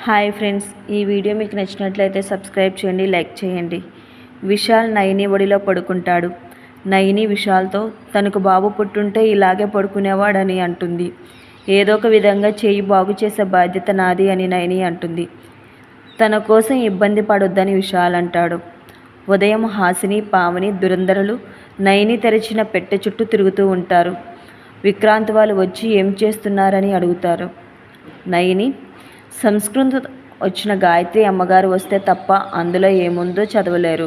Hi friends, ఈ video మీకు నచ్చినట్లయితే సబ్స్క్రైబ్ చేయండి, లైక్ చేయండి. విశాల్ నయని ఒడిలో పడుకుంటాడు. నయని విశాల్తో తనకు బాబు పుట్టుంటే ఇలాగే పడుకునేవాడని అంటుంది. ఏదో ఒక విధంగా చేయి బాగు చేసే బాధ్యత నాది అని నయని అంటుంది. తన కోసం ఇబ్బంది పడొద్దని విశాల్ అంటాడు. ఉదయం హాసిని, పావని, దురంధరులు నయని తెరిచిన పెట్టె చుట్టూ తిరుగుతూ ఉంటారు. విక్రాంత్ వాళ్ళు వచ్చి ఏం చేస్తున్నారని అడుగుతారు. నయని, సంస్కృతం వచ్చిన గాయత్రి అమ్మగారు వస్తే తప్ప అందులో ఏముందో చదవలేరు.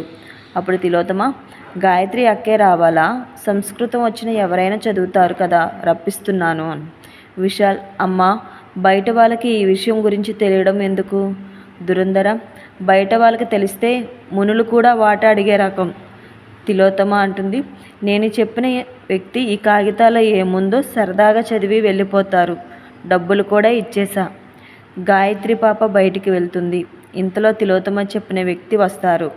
అప్పుడు తిలోత్తమ, గాయత్రి అక్కే రావాలా? సంస్కృతం వచ్చిన ఎవరైనా చదువుతారు కదా, రప్పిస్తున్నాను అని. విశాల్, అమ్మ, బయట వాళ్ళకి ఈ విషయం గురించి తెలియడం ఎందుకు? దురంధర, బయట వాళ్ళకి తెలిస్తే మునులు కూడా వాట అడిగే రకం. తిలోత్తమ అంటుంది, నేను చెప్పిన వ్యక్తి ఈ కాగితాల్లో ఏముందో సరదాగా చదివి వెళ్ళిపోతారు. డబ్బులు కూడా ఇచ్చేసా. గాయత్రి పాప బయటికి వెళ్తుంది. ఇంతలో తిలోత్తమ చెప్పిన వ్యక్తి వస్తారు.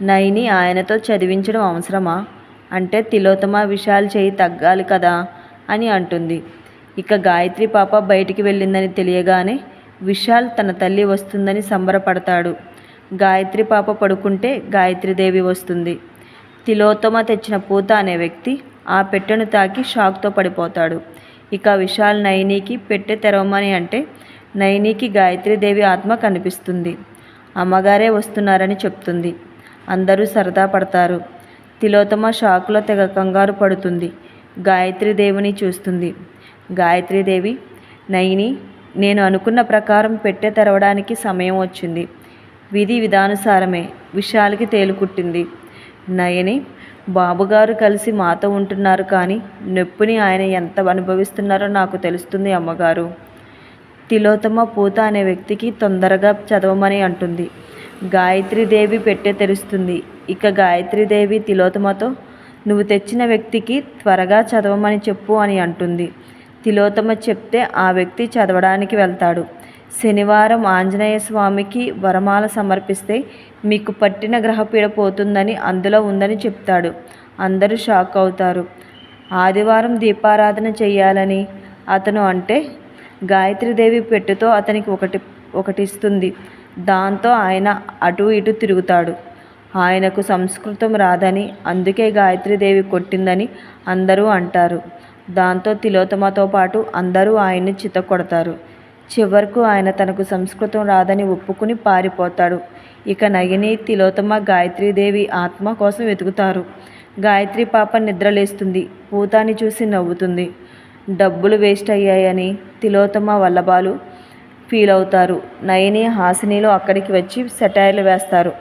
నయని ఆయనతో చదివించడం అవసరమా? అంటే తిలోత్తమ విశాల్ చేయి తగ్గాలి కదా అని అంటుంది. ఇక గాయత్రి పాప బయటికి వెళ్ళిందని తెలియగానే విశాల్ తన తల్లి వస్తుందని సంబరపడతాడు. గాయత్రి పాప పడుకుంటే గాయత్రీదేవి వస్తుంది. తిలోత్తమ తెచ్చిన పూత అనే వ్యక్తి ఆ పెట్టెను తాకి షాక్తో పడిపోతాడు. ఇక విశాల్ నయనికి పెట్టె తెరవమని అంటే నయనికి గాయత్రీదేవి ఆత్మ కనిపిస్తుంది. అమ్మగారే వస్తున్నారని చెప్తుంది. అందరూ సరదా పడతారు. తిలోత్తమ షాక్లో తెగ కంగారు పడుతుంది. గాయత్రీదేవిని చూస్తుంది. గాయత్రీదేవి, నయని, నేను అనుకున్న ప్రకారం పెట్టె తెరవడానికి సమయం వచ్చింది. విధి విధానుసారమే విశాల్కి తేలుకుట్టింది. నయని, బాబుగారు కలిసి మాతో ఉంటున్నారు, కానీ నొప్పిని ఆయన ఎంత అనుభవిస్తున్నారో నాకు తెలుస్తుంది అమ్మగారు. తిలోత్తమ పూత అనే వ్యక్తికి తొందరగా చదవమని అంటుంది. గాయత్రీదేవి పెట్టె తెరుస్తుంది. ఇక గాయత్రీదేవి తిలోత్తమతో, నువ్వు తెచ్చిన వ్యక్తికి త్వరగా చదవమని చెప్పు అని అంటుంది. తిలోత్తమ చెప్తే ఆ వ్యక్తి చదవడానికి వెళ్తాడు. శనివారం ఆంజనేయ స్వామికి వరమాల సమర్పిస్తే మీకు పట్టిన గ్రహపీడ పోతుందని అందులో ఉందని చెప్తాడు. అందరూ షాక్ అవుతారు. ఆదివారం దీపారాధన చెయ్యాలని అతను అంటే గాయత్రీదేవి పెట్టెతో అతనికి ఒకటి ఇస్తుంది. దాంతో ఆయన అటు ఇటు తిరుగుతాడు. ఆయనకు సంస్కృతం రాదని, అందుకే గాయత్రీదేవి కొట్టిందని అందరూ అంటారు. దాంతో తిలోత్తమతో పాటు అందరూ ఆయన్ని చితకొడతారు. చివరకు ఆయన తనకు సంస్కృతం రాదని ఒప్పుకుని పారిపోతాడు. ఇక నయని, తిలోత్తమ గాయత్రీదేవి ఆత్మ కోసం వెతుకుతారు. గాయత్రి పాప నిద్రలేస్తుంది. పూతాన్ని చూసి నవ్వుతుంది. డబ్బులు వేస్ట్ అయ్యాయని తిలోత్తమ, వల్లభాలు ఫీల్ అవుతారు. నయని, హాసినిలో అక్కడికి వచ్చి సెటైర్లు వేస్తారు.